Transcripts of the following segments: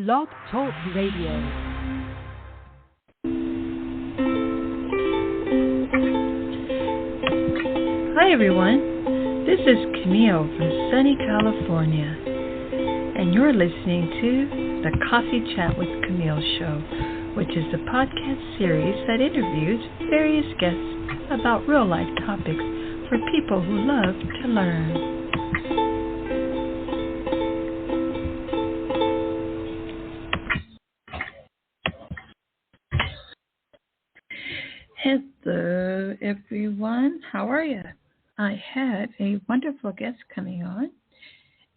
Blog Talk Radio. Hi everyone, this is Camille from sunny California, and you're listening to the Coffee Chat with Camille show, which is a podcast series that interviews various guests about real-life topics for people who love to learn. Hello everyone, how are you? I have a wonderful guest coming on,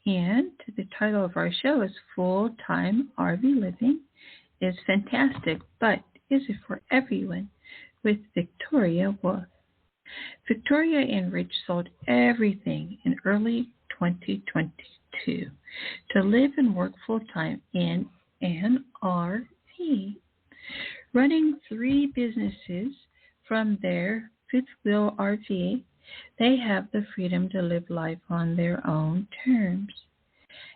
and the title of our show is Full-Time RV Living is Fantastic, but is it for everyone? With Victoria Wolf. Victoria and Rich sold everything in early 2022 to live and work full-time in an RV. Running 3 businesses from their fifth wheel RV, they have the freedom to live life on their own terms.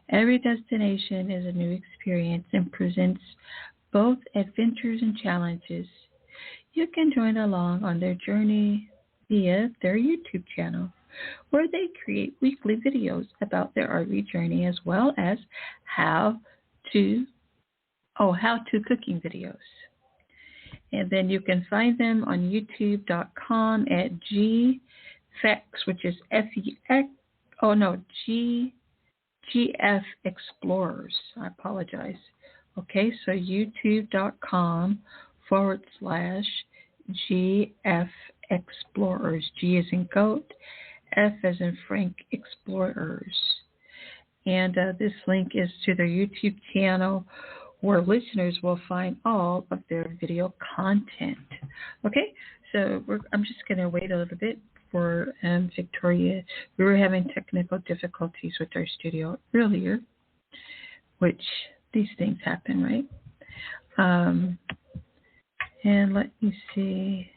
Every destination is a new experience and presents both adventures and challenges. You can join along on their journey via their YouTube channel, where they create weekly videos about their RV journey as well as how to cooking videos. And then you can find them on youtube.com at GFX, which is GF Explorers. I apologize. Okay, so youtube.com/GF Explorers. G as in goat, F as in Frank Explorers. And this link is to their YouTube channel, where listeners will find all of their video content. Okay, so I'm just going to wait a little bit for Victoria. We were having technical difficulties with our studio earlier, which these things happen, right? And let me see.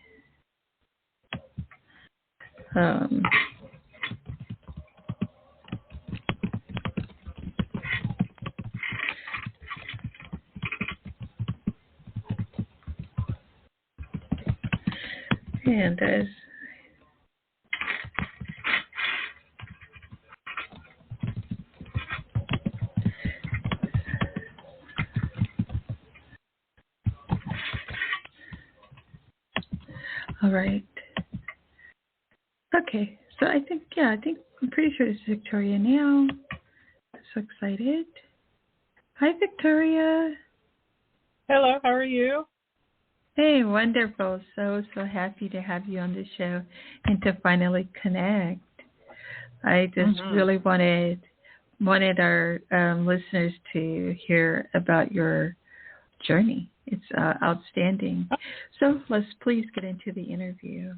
And as all right. Okay, so I think I'm pretty sure it's Victoria now. I'm so excited. Hi, Victoria. Hello, how are you? Hey, wonderful. So happy to have you on the show and to finally connect. I just really wanted our listeners to hear about your journey. It's outstanding. So let's please get into the interview.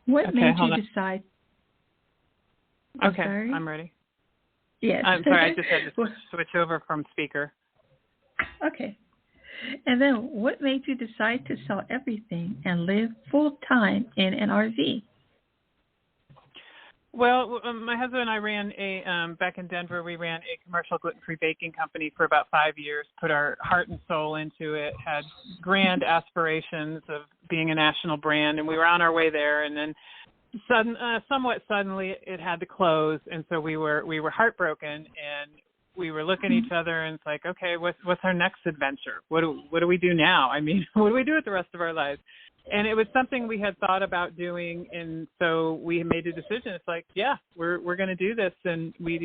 What made you decide? Okay, I'm ready. Yes. I'm sorry, I just had to switch over from speaker. Okay. And then what made you decide to sell everything and live full-time in an RV? Well, my husband and I ran back in Denver, we ran a commercial gluten-free baking company for about 5 years, put our heart and soul into it, had grand aspirations of being a national brand, and we were on our way there. And then somewhat suddenly it had to close, and so we were heartbroken, and we were looking at each other, and it's like, okay, what's our next adventure? What do we do now? I mean, what do we do with the rest of our lives? And it was something we had thought about doing, and so we made a decision. It's like, yeah, we're going to do this, and we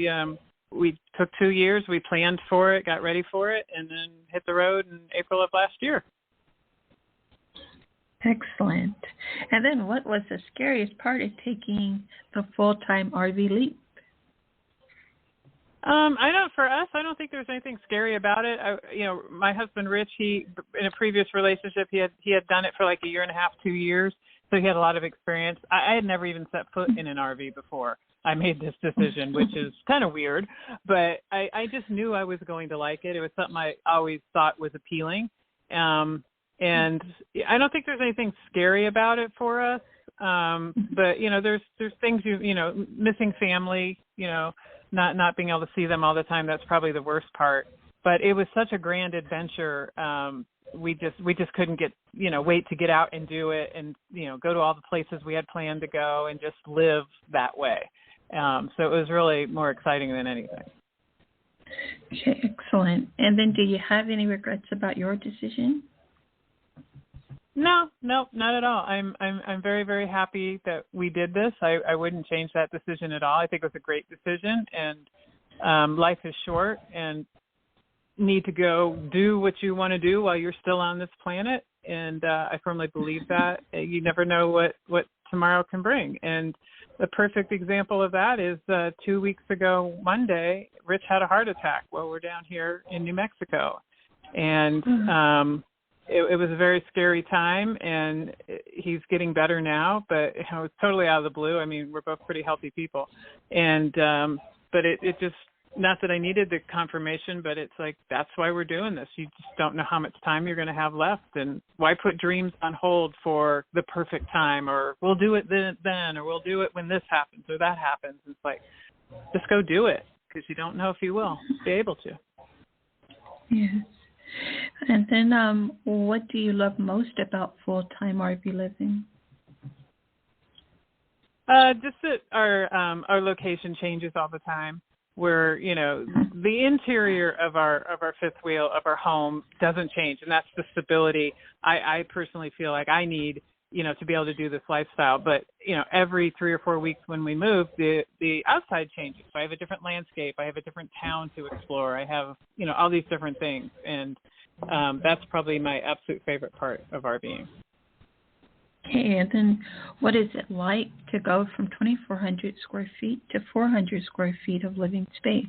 took 2 years. We planned for it, got ready for it, and then hit the road in April of last year. Excellent. And then what was the scariest part of taking the full-time RV leap? For us, I don't think there's anything scary about it. My husband, Rich, in a previous relationship, he had done it for like 1.5 years, 2 years. So he had a lot of experience. I had never even set foot in an RV before I made this decision, which is kind of weird, but I just knew I was going to like it. It was something I always thought was appealing. And I don't think there's anything scary about it for us. But there's things missing family, not being able to see them all the time, that's probably the worst part. But it was such a grand adventure. We just couldn't wait to get out and do it, and go to all the places we had planned to go and just live that way. So it was really more exciting than anything. Okay, excellent. And then, do you have any regrets about your decision? No, not at all. I'm very, very happy that we did this. I wouldn't change that decision at all. I think it was a great decision, and life is short, and need to go do what you want to do while you're still on this planet. And I firmly believe that. You never know what tomorrow can bring. And the perfect example of that is 2 weeks ago Monday, Rich had a heart attack while we're down here in New Mexico. And it was a very scary time, and he's getting better now, but it was totally out of the blue. I mean, we're both pretty healthy people. And but it just, not that I needed the confirmation, but it's like, that's why we're doing this. You just don't know how much time you're going to have left, and why put dreams on hold for the perfect time, or we'll do it then, or we'll do it when this happens or that happens. It's like, just go do it, because you don't know if you will be able to. Yes. And then what do you love most about full-time RV living? Just that our location changes all the time. Where the interior of our fifth wheel of our home doesn't change, and that's the stability I personally feel like I need to be able to do this lifestyle. But every 3 or 4 weeks when we move, the outside changes. So I have a different landscape, I have a different town to explore, I have all these different things, and that's probably my absolute favorite part of RVing. Okay, and then what is it like to go from 2,400 square feet to 400 square feet of living space?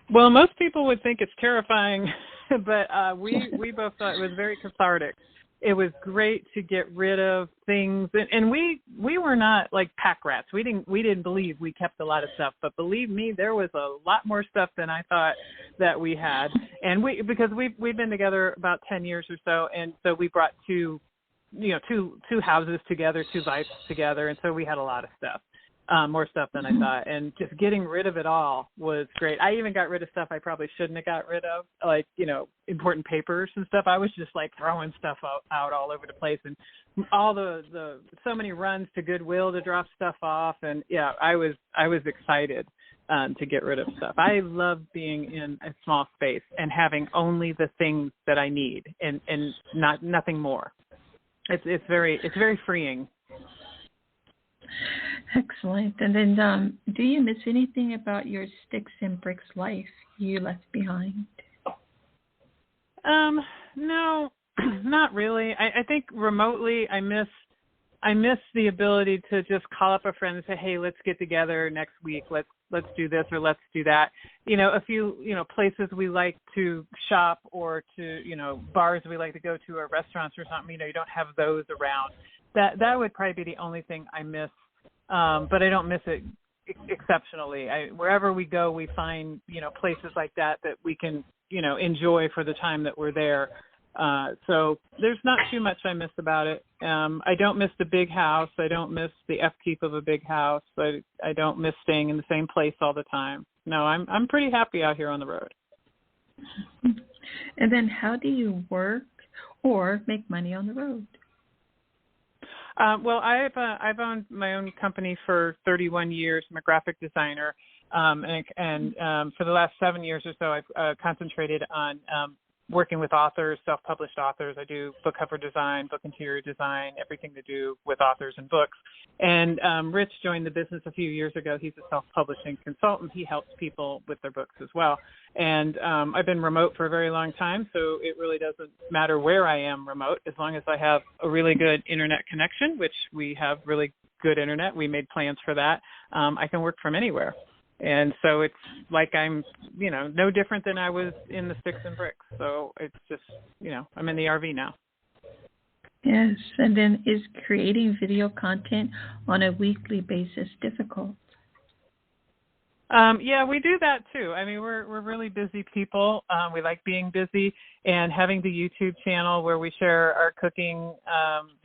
Well, most people would think it's terrifying, but we both thought it was very cathartic. It was great to get rid of things, and we were not like pack rats. We didn't believe we kept a lot of stuff, but believe me, there was a lot more stuff than I thought that we had. And because we've been together about 10 years or so, and so we brought two houses together, 2 lives together, and so we had a lot of stuff, more stuff than I thought, and just getting rid of it all was great. I even got rid of stuff I probably shouldn't have got rid of, like important papers and stuff. I was just like throwing stuff out all over the place, and all the so many runs to Goodwill to drop stuff off, and yeah, I was excited to get rid of stuff. I love being in a small space and having only the things that I need, and nothing more. It's very freeing. Excellent. And then, do you miss anything about your sticks and bricks life you left behind? No, not really. I think remotely, I miss the ability to just call up a friend and say, hey, let's get together next week. Let's do this or let's do that. A few, places we like to shop, or to, bars we like to go to, or restaurants or something, you don't have those around. That would probably be the only thing I miss. But I don't miss it exceptionally. Wherever we go, we find, places like that we can, enjoy for the time that we're there. So there's not too much I miss about it. I don't miss the big house. I don't miss the upkeep of a big house. I don't miss staying in the same place all the time. No, I'm pretty happy out here on the road. And then how do you work or make money on the road? Well, I've owned my own company for 31 years. I'm a graphic designer, and for the last 7 years or so, I've concentrated on working with authors, self-published authors. I do book cover design, book interior design, everything to do with authors and books. And Rich joined the business a few years ago. He's a self-publishing consultant. He helps people with their books as well. And I've been remote for a very long time, so it really doesn't matter where I am remote, as long as I have a really good internet connection, which we have really good internet. We made plans for that. I can work from anywhere. And so it's like I'm, no different than I was in the sticks and bricks. So it's just, I'm in the RV now. Yes. And then is creating video content on a weekly basis difficult? Yeah, we do that too. I mean, we're really busy people. We like being busy, and having the YouTube channel where we share our cooking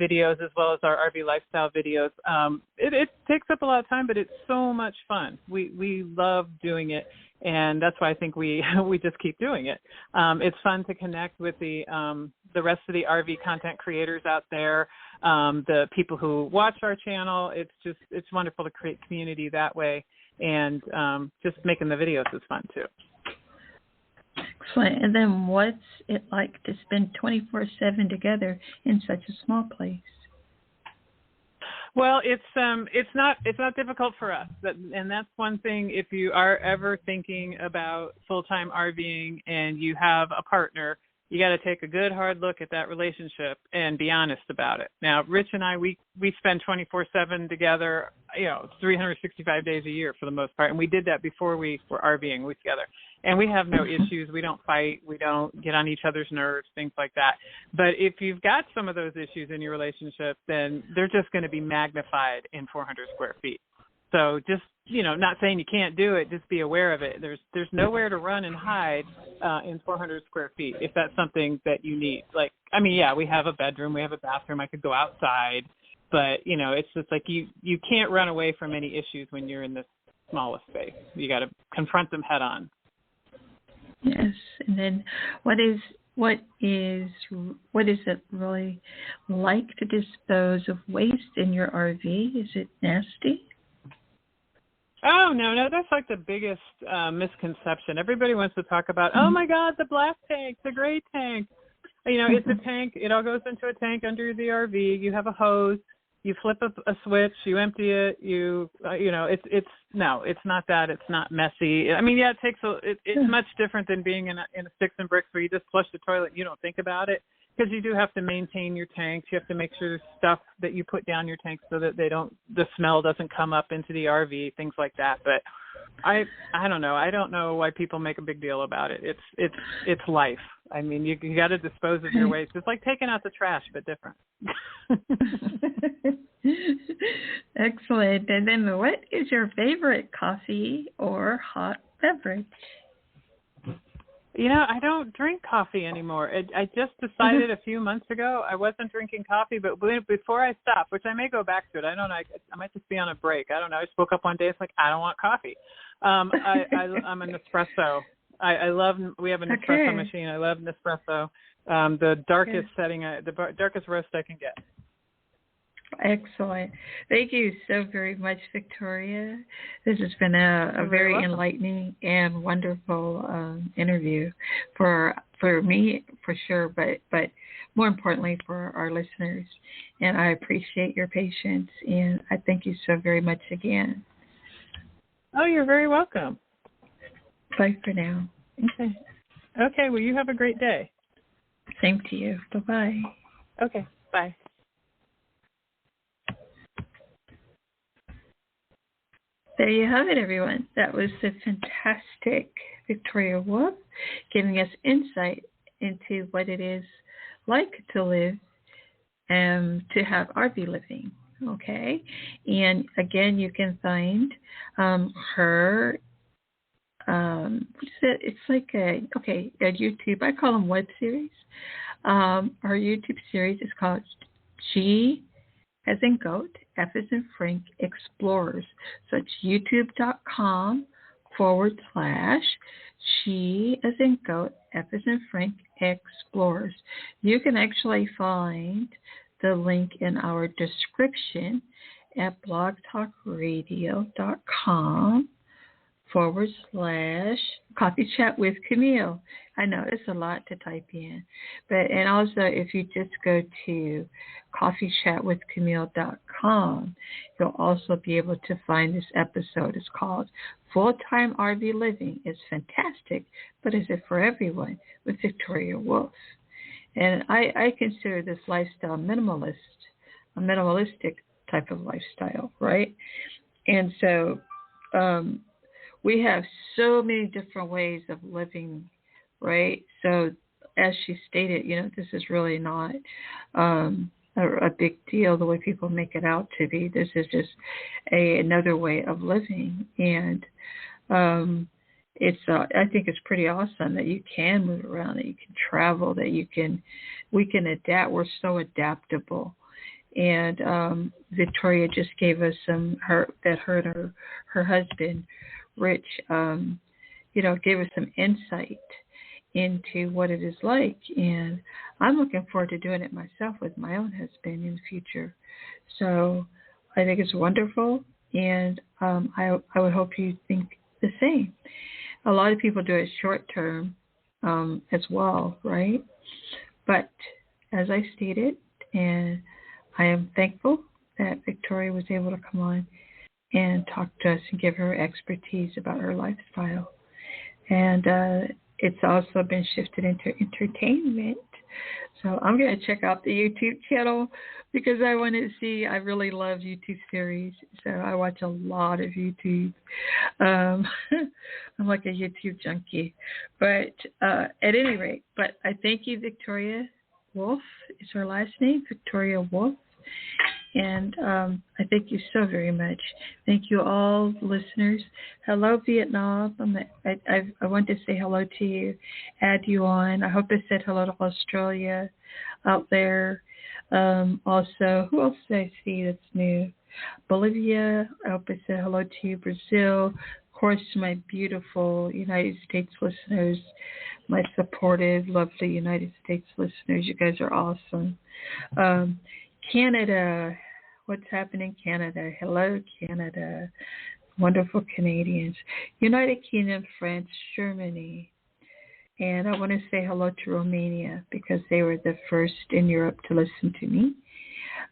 videos as well as our RV lifestyle videos. It takes up a lot of time, but it's so much fun. We love doing it, and that's why I think we just keep doing it. It's fun to connect with the rest of the RV content creators out there, the people who watch our channel. It's wonderful to create community that way. And just making the videos is fun, too. Excellent. And then what's it like to spend 24/7 together in such a small place? Well, it's not difficult for us, and that's one thing. If you are ever thinking about full-time RVing and you have a partner, you got to take a good hard look at that relationship and be honest about it. Now, Rich and I, we spend 24/7 together, 365 days a year for the most part, and we did that before we were RVing together. And we have no issues. We don't fight. We don't get on each other's nerves, things like that. But if you've got some of those issues in your relationship, then they're just going to be magnified in 400 square feet. So just, not saying you can't do it, just be aware of it. There's nowhere to run and hide in 400 square feet if that's something that you need. Like, I mean, yeah, we have a bedroom, we have a bathroom, I could go outside, but, it's just like you can't run away from any issues when you're in this smallest space. You got to confront them head on. Yes, and then what is it really like to dispose of waste in your RV? Is it nasty? Oh, no, that's like the biggest misconception. Everybody wants to talk about, oh my God, the black tank, the gray tank. It's a tank. It all goes into a tank under the RV. You have a hose. You flip a switch. You empty it. It's not that. It's not messy. I mean, yeah, it's much different than being in a sticks and bricks where you just flush the toilet and you don't think about it, because you do have to maintain your tanks. You have to make sure there's stuff that you put down your tanks so that the smell doesn't come up into the RV, things like that. But I don't know. I don't know why people make a big deal about it. It's life. I mean, you got to dispose of your waste. It's like taking out the trash, but different. Excellent. And then what is your favorite coffee or hot beverage? I don't drink coffee anymore. I just decided a few months ago I wasn't drinking coffee, but before I stopped, which I may go back to it, I don't know, I might just be on a break. I don't know. I just woke up one day, it's like, I don't want coffee. I'm an espresso. We have an espresso machine. I love Nespresso. The darkest setting, the darkest roast I can get. Excellent. Thank you so very much, Victoria. This has been a very enlightening and wonderful interview for me, for sure, but more importantly for our listeners. And I appreciate your patience, and I thank you so very much again. Oh, you're very welcome. Bye for now. Okay, well, you have a great day. Same to you. Bye-bye. Okay, bye. There you have it, everyone. That was the fantastic Victoria Wolf giving us insight into what it is like to live and to have RV living. Okay, and again, you can find her. It's like a YouTube. I call them web series. Our YouTube series is called G as in goat, F as in Frank, Explorers. So it's youtube.com/G as in goat, F as in Frank, Explorers. You can actually find the link in our description at blogtalkradio.com/Coffee Chat with Camille. I know it's a lot to type in, and also if you just go to coffeechatwithcamille.com, you'll also be able to find this episode. It's called Full-Time RV Living is Fantastic, but is it for everyone? With Victoria Wolf. And I consider this lifestyle a minimalistic type of lifestyle, right? And so we have so many different ways of living, right? So as she stated, this is really not a big deal the way people make it out to be. This is just another way of living. And It's I think it's pretty awesome that you can move around, that you can travel, that we can adapt. We're so adaptable. And Victoria just gave us her and her husband, Rich, gave us some insight into what it is like. And I'm looking forward to doing it myself with my own husband in the future. So I think it's wonderful, and I would hope you think the same. A lot of people do it short term as well, right? But as I stated, and I am thankful that Victoria was able to come on and talk to us and give her expertise about her lifestyle. And it's also been shifted into entertainment. So I'm going to check out the YouTube channel because I want to see, I really love YouTube series. So I watch a lot of YouTube. I'm like a YouTube junkie. But at any rate, but I thank you, Victoria Wolf is her last name, Victoria Wolf. And I thank you so very much. Thank you all, listeners. Hello, Vietnam. I want to say hello to you, add you on. I hope I said hello to Australia out there. Also, who else did I see that's new? Bolivia. I hope I said hello to you. Brazil. Of course, my beautiful United States listeners, my supportive, lovely United States listeners. You guys are awesome. Canada. What's happening in Canada? Hello, Canada. Wonderful Canadians. United Kingdom, France, Germany. And I want to say hello to Romania because they were the first in Europe to listen to me.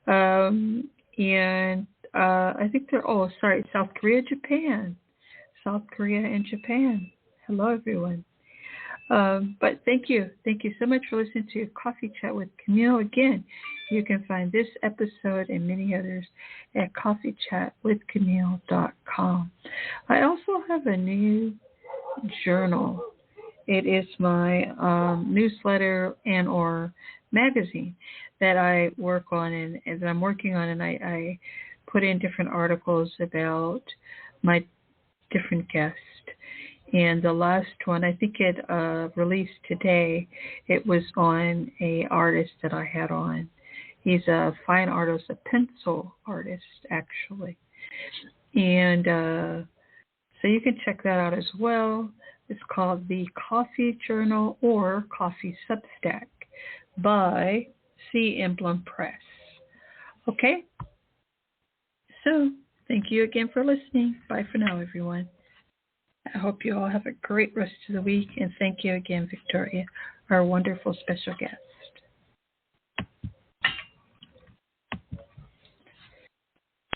And I think South Korea, Japan. South Korea and Japan. Hello, everyone. But thank you so much for listening to Coffee Chat with Camille. Again, you can find this episode and many others at coffeechatwithcamille.com. I also have a new journal. It is my newsletter and or magazine that I work on and that I'm working on, and I put in different articles about my different guests. And the last one, I think it released today, it was on a artist that I had on. He's a fine artist, a pencil artist, actually. And so you can check that out as well. It's called The Coffee Journal or Coffee Substack by C. Emblem Press. Okay? So thank you again for listening. Bye for now, everyone. I hope you all have a great rest of the week, and thank you again, Victoria, our wonderful special guest.